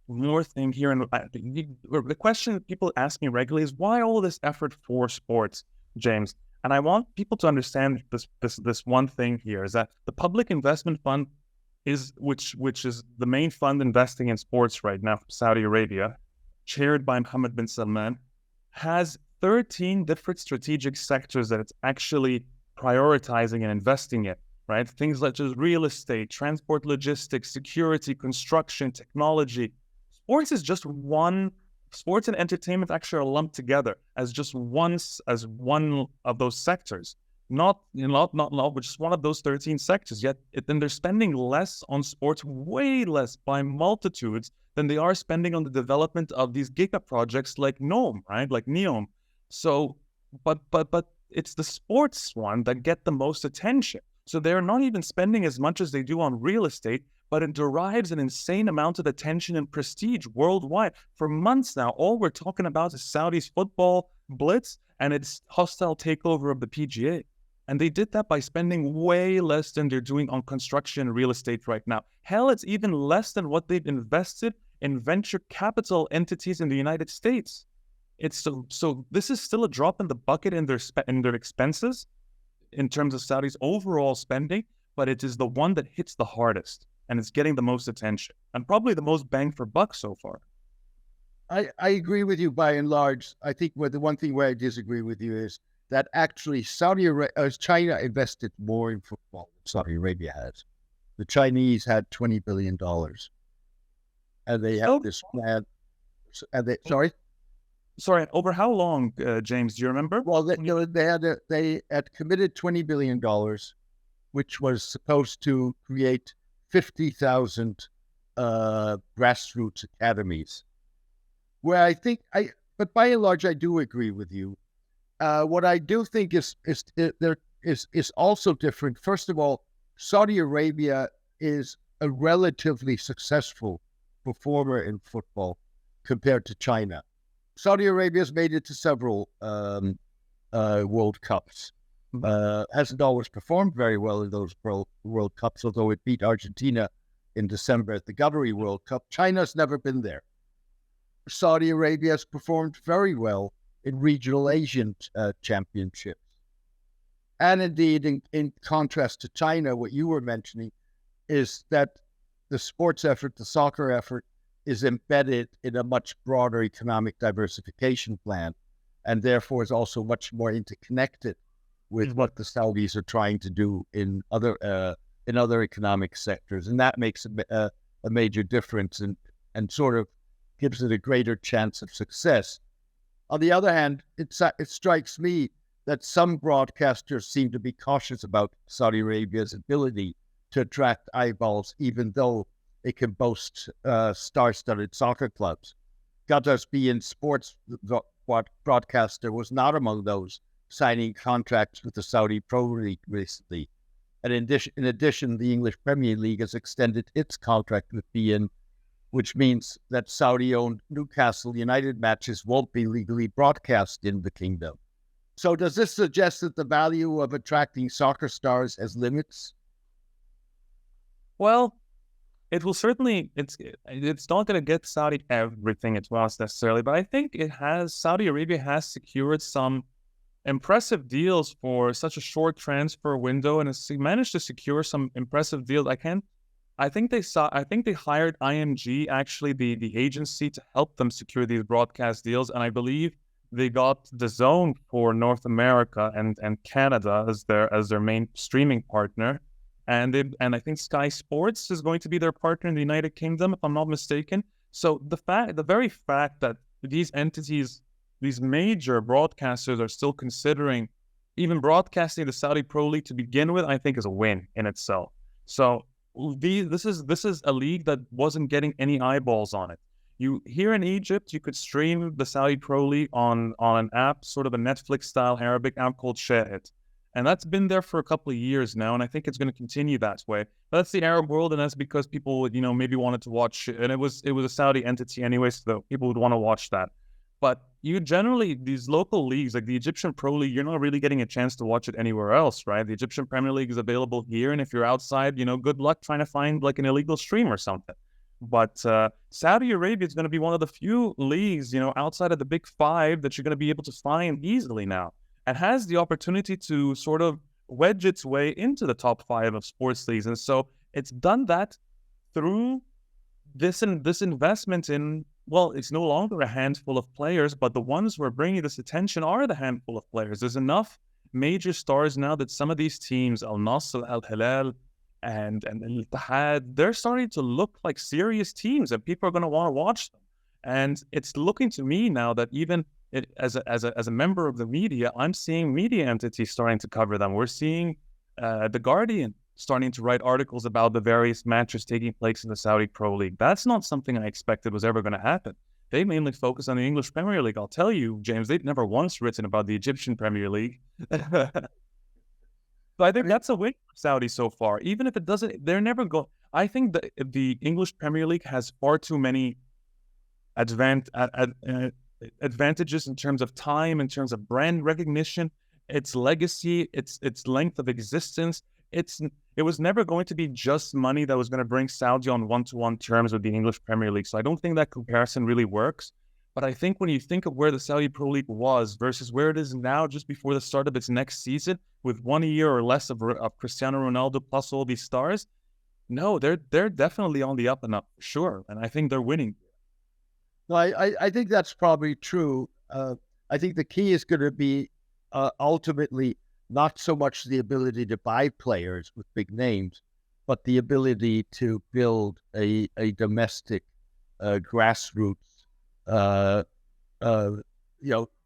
B: more thing here, and the question that people ask me regularly is why all this effort for sports, James? And I want people to understand this one thing here is that the Public Investment Fund which is the main fund investing in sports right now from Saudi Arabia, chaired by Mohammed bin Salman, has 13 different strategic sectors that it's actually prioritizing and investing in, right? Things such as real estate, transport, logistics, security, construction, technology. Sports is just one. Sports and entertainment actually are lumped together as just one of those sectors, not just one of those 13 sectors. Yet then they're spending less on sports, way less by multitudes than they are spending on the development of these giga projects like NEOM, right? Like NEOM. So, but it's the sports one that get the most attention. So they're not even spending as much as they do on real estate, but it derives an insane amount of attention and prestige worldwide. For months now, all we're talking about is Saudi's football blitz and its hostile takeover of the PGA. And they did that by spending way less than they're doing on construction and real estate right now. Hell, it's even less than what they've invested in venture capital entities in the United States. It's so this is still a drop in the bucket in their expenses in terms of Saudi's overall spending, but it is the one that hits the hardest and it's getting the most attention and probably the most bang for buck so far.
A: I agree with you by and large. I think the one thing where I disagree with you is that actually China invested more in football than Saudi Arabia has. The Chinese had $20 billion. And they have this plan. And
B: Sorry, over how long, James? Do you remember?
A: Well, they had committed $20 billion, which was supposed to create 50,000 grassroots academies. Where I think but by and large, I do agree with you. What I do think is also different. First of all, Saudi Arabia is a relatively successful performer in football compared to China. Saudi Arabia has made it to several World Cups. Hasn't always performed very well in those World Cups, although it beat Argentina in December at the Qatari World Cup. China's never been there. Saudi Arabia has performed very well in regional Asian championships. And indeed, in contrast to China, what you were mentioning is that the sports effort, the soccer effort, is embedded in a much broader economic diversification plan, and therefore is also much more interconnected with what the Saudis are trying to do in other economic sectors. And that makes a major difference and sort of gives it a greater chance of success. On the other hand, it strikes me that some broadcasters seem to be cautious about Saudi Arabia's ability to attract eyeballs, even though it can boast star-studded soccer clubs. Qatar's beIN Sports broadcaster was not among those signing contracts with the Saudi Pro League recently. And in addition, the English Premier League has extended its contract with beIN, which means that Saudi-owned Newcastle United matches won't be legally broadcast in the kingdom. So does this suggest that the value of attracting soccer stars has limits?
B: Well, it will certainly, it's not going to get Saudi everything it wants necessarily, but I think Saudi Arabia has secured some impressive deals for such a short transfer window and has managed to secure some impressive deals. I think they hired IMG, actually the agency, to help them secure these broadcast deals, and I believe they got DAZN for North America and Canada as their main streaming partner, and I think Sky Sports is going to be their partner in the United Kingdom, if I'm not mistaken. So the very fact that these entities, these major broadcasters, are still considering even broadcasting the Saudi Pro League to begin with, I think is a win in itself. So this is a league that wasn't getting any eyeballs on it. Here in Egypt, you could stream the Saudi Pro League on an app, sort of a Netflix-style Arabic app called Shahid. And that's been there for a couple of years now, and I think it's going to continue that way. But that's the Arab world, and that's because people would, maybe wanted to watch, and it was a Saudi entity anyway, so people would want to watch that. But these local leagues, like the Egyptian Pro League, you're not really getting a chance to watch it anywhere else, right? The Egyptian Premier League is available here, and if you're outside, good luck trying to find like an illegal stream or something. But Saudi Arabia is going to be one of the few leagues, outside of the big five that you're going to be able to find easily now, and has the opportunity to sort of wedge its way into the top five of sports leagues. And so it's done that through this investment in, well, it's no longer a handful of players, but the ones who are bringing this attention are the handful of players. There's enough major stars now that some of these teams, Al Nassr, Al Hilal, and Al Ittihad, they're starting to look like serious teams, and people are going to want to watch them. And it's looking to me now that even as a member of the media, I'm seeing media entities starting to cover them. We're seeing The Guardian starting to write articles about the various matches taking place in the Saudi Pro League. That's not something I expected was ever going to happen. They mainly focus on the English Premier League. I'll tell you, James, they've never once written about the Egyptian Premier League. So I think that's a win for Saudi so far. Even if it doesn't, they're never going. I think that the English Premier League has far too many advantages in terms of time, in terms of brand recognition, its legacy, its length of existence. It was never going to be just money that was going to bring Saudi on one-to-one terms with the English Premier League. So I don't think that comparison really works. But I think when you think of where the Saudi Pro League was versus where it is now, just before the start of its next season, with 1 year or less of Cristiano Ronaldo plus all these stars, no, they're definitely on the up and up, for sure. And I think they're winning.
A: No, I think that's probably true. I think the key is going to be ultimately not so much the ability to buy players with big names, but the ability to build a domestic grassroots,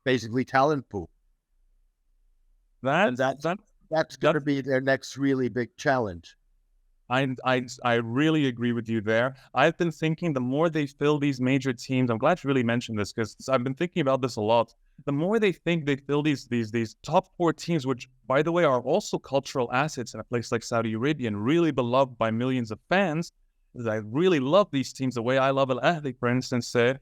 A: basically talent pool. That's going to be their next really big challenge.
B: I really agree with you there. I've been thinking the more they fill these major teams, I'm glad you really mentioned this because I've been thinking about this a lot. The more they think they fill these top 4 teams, which by the way are also cultural assets in a place like Saudi Arabia and really beloved by millions of fans. I really love these teams the way I love Al-Ahly, for instance. They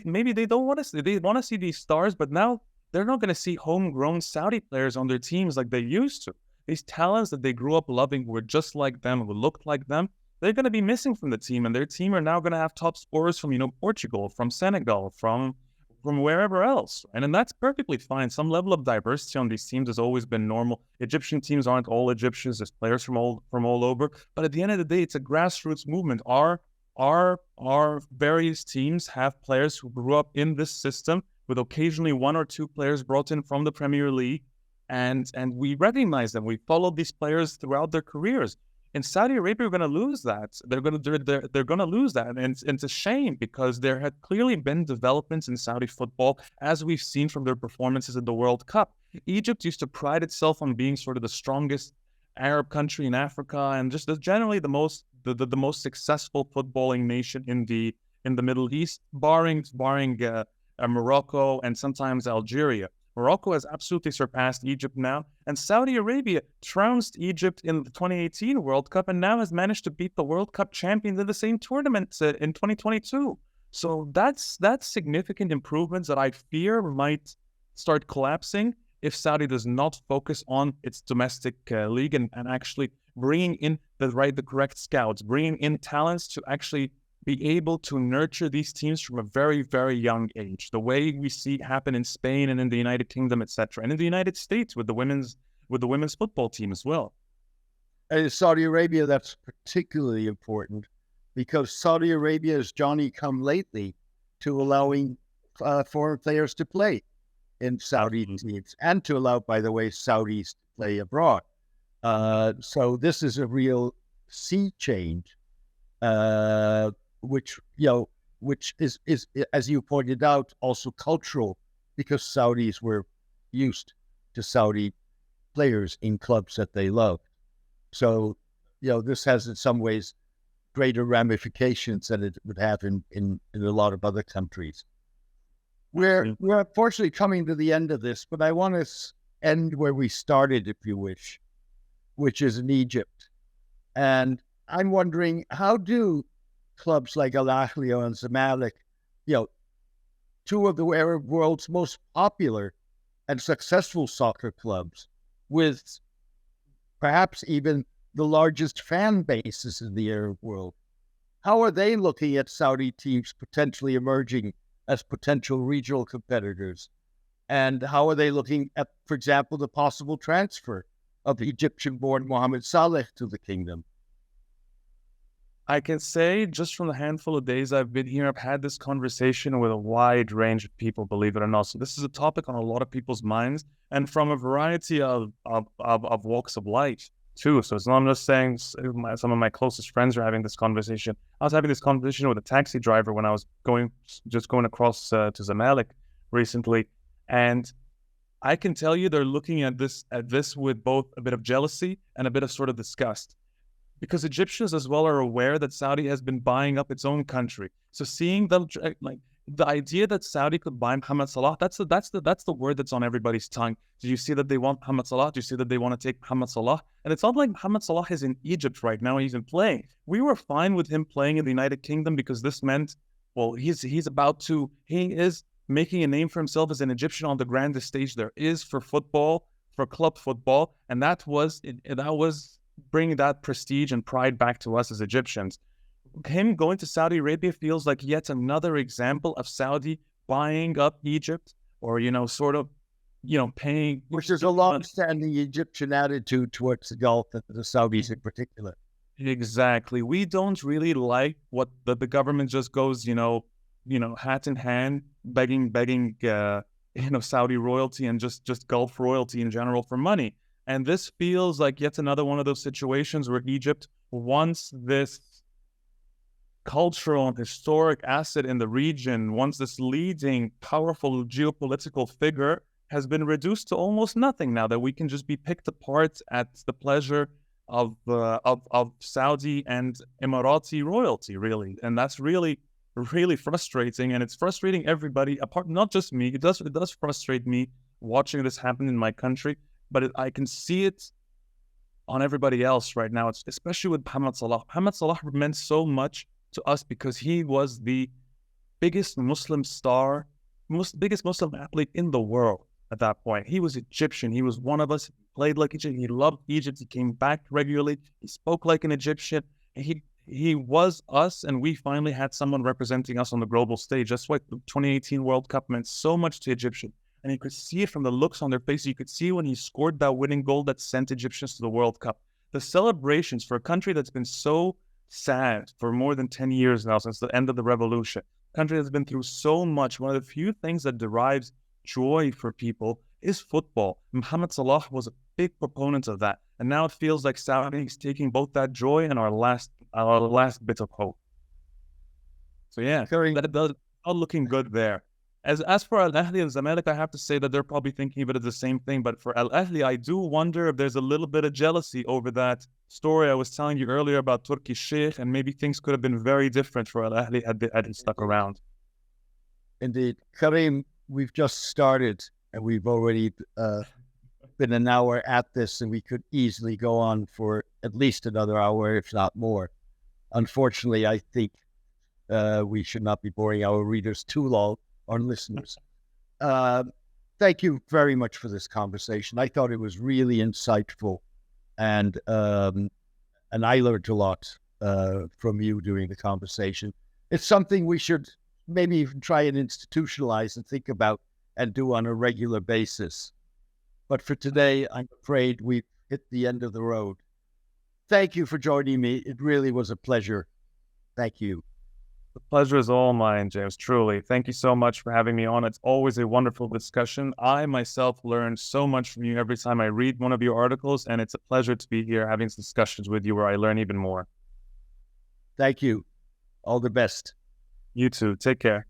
B: maybe they don't want to see, they want to see these stars, but now they're not going to see homegrown Saudi players on their teams like they used to. These talents that they grew up loving, who were just like them, who looked like them, they're going to be missing from the team. And their team are now going to have top scorers from, Portugal, from Senegal, from wherever else. And that's perfectly fine. Some level of diversity on these teams has always been normal. Egyptian teams aren't all Egyptians. There's players from all over. But at the end of the day, it's a grassroots movement. Our various teams have players who grew up in this system, with occasionally 1 or 2 players brought in from the Premier League. And we recognize them. We followed these players throughout their careers. In Saudi Arabia, we're going to lose that. They're going to lose that, and it's a shame because there had clearly been developments in Saudi football, as we've seen from their performances in the World Cup. Egypt used to pride itself on being sort of the strongest Arab country in Africa, and just generally the most successful footballing nation in the Middle East, barring Morocco and sometimes Algeria. Morocco has absolutely surpassed Egypt now, and Saudi Arabia trounced Egypt in the 2018 World Cup and now has managed to beat the World Cup champions in the same tournament in 2022. So that's significant improvements that I fear might start collapsing if Saudi does not focus on its domestic league and actually bringing in the correct scouts, bringing in talents to actually be able to nurture these teams from a very, very young age, the way we see happen in Spain and in the United Kingdom, etc., and in the United States with the women's football team as well.
A: And in Saudi Arabia, that's particularly important because Saudi Arabia is Johnny come lately to allowing foreign players to play in Saudi teams and to allow, by the way, Saudis to play abroad. So this is a real sea change. Which is, as you pointed out, also cultural, because Saudis were used to Saudi players in clubs that they love. So, this has in some ways greater ramifications than it would have in a lot of other countries. We're unfortunately coming to the end of this, but I want to end where we started, if you wish, which is in Egypt. And I'm wondering, how do clubs like Al-Ahly and Zamalek, 2 of the Arab world's most popular and successful soccer clubs, with perhaps even the largest fan bases in the Arab world, how are they looking at Saudi teams potentially emerging as potential regional competitors? And how are they looking at, for example, the possible transfer of Egyptian-born Mohammed Saleh to the kingdom?
B: I can say just from the handful of days I've been here, I've had this conversation with a wide range of people, believe it or not. So this is a topic on a lot of people's minds and from a variety of walks of life too. So it's not just saying some of my closest friends are having this conversation. I was having this conversation with a taxi driver when I was going across to Zamalek recently. And I can tell you they're looking at this with both a bit of jealousy and a bit of sort of disgust. Because Egyptians as well are aware that Saudi has been buying up its own country. So seeing them, the idea that Saudi could buy Mohammed Salah, that's the word that's on everybody's tongue. Do you see that they want Mohammed Salah? Do you see that they want to take Mohammed Salah? And it's not like Mohammed Salah is in Egypt right now. He's in playing. We were fine with him playing in the United Kingdom because this meant, well, he is making a name for himself as an Egyptian on the grandest stage there is for football, for club football, and that was bringing that prestige and pride back to us as Egyptians. Him going to Saudi Arabia feels like yet another example of Saudi buying up Egypt, or paying,
A: which is a long-standing Egyptian attitude towards the Gulf and the Saudis in particular.
B: Exactly. We don't really like what the government just goes, hat in hand, begging, Saudi royalty and just Gulf royalty in general for money. And this feels like yet another one of those situations where Egypt wants this cultural and historic asset in the region, once this leading, powerful geopolitical figure has been reduced to almost nothing now, that we can just be picked apart at the pleasure of Saudi and Emirati royalty, really. And that's really, really frustrating. And it's frustrating everybody, apart, not just me. It does frustrate me watching this happen in my country, but I can see it on everybody else right now. It's especially with Mohammed Salah. Mohammed Salah meant so much to us because he was the biggest Muslim star, biggest Muslim athlete in the world at that point. He was Egyptian. He was one of us. He played like Egypt. He loved Egypt. He came back regularly. He spoke like an Egyptian. He was us, and we finally had someone representing us on the global stage. That's why the 2018 World Cup meant so much to Egyptians. And you could see it from the looks on their faces. You could see when he scored that winning goal that sent Egyptians to the World Cup. The celebrations for a country that's been so sad for more than 10 years now, since the end of the revolution, a country that's been through so much. One of the few things that derives joy for people is football. Mohammed Salah was a big proponent of that. And now it feels like Saudi is taking both that joy and our last bit of hope. So yeah, that does not looking good there. As for Al-Ahli and Zamalek, I have to say that they're probably thinking of it as the same thing. But for Al-Ahli, I do wonder if there's a little bit of jealousy over that story I was telling you earlier about Turki Sheikh, and maybe things could have been very different for Al-Ahli had he stuck around.
A: Indeed. Karim, we've just started, and we've already been an hour at this, and we could easily go on for at least another hour, if not more. Unfortunately, I think we should not be boring our readers too long, our listeners. Thank you very much for this conversation. I thought it was really insightful, and I learned a lot from you during the conversation. It's something we should maybe even try and institutionalize and think about and do on a regular basis. But for today, I'm afraid we've hit the end of the road. Thank you for joining me. It really was a pleasure. Thank you.
B: The pleasure is all mine, James, truly. Thank you so much for having me on. It's always a wonderful discussion. I myself learn so much from you every time I read one of your articles, and it's a pleasure to be here having discussions with you where I learn even more.
A: Thank you. All the best.
B: You too. Take care.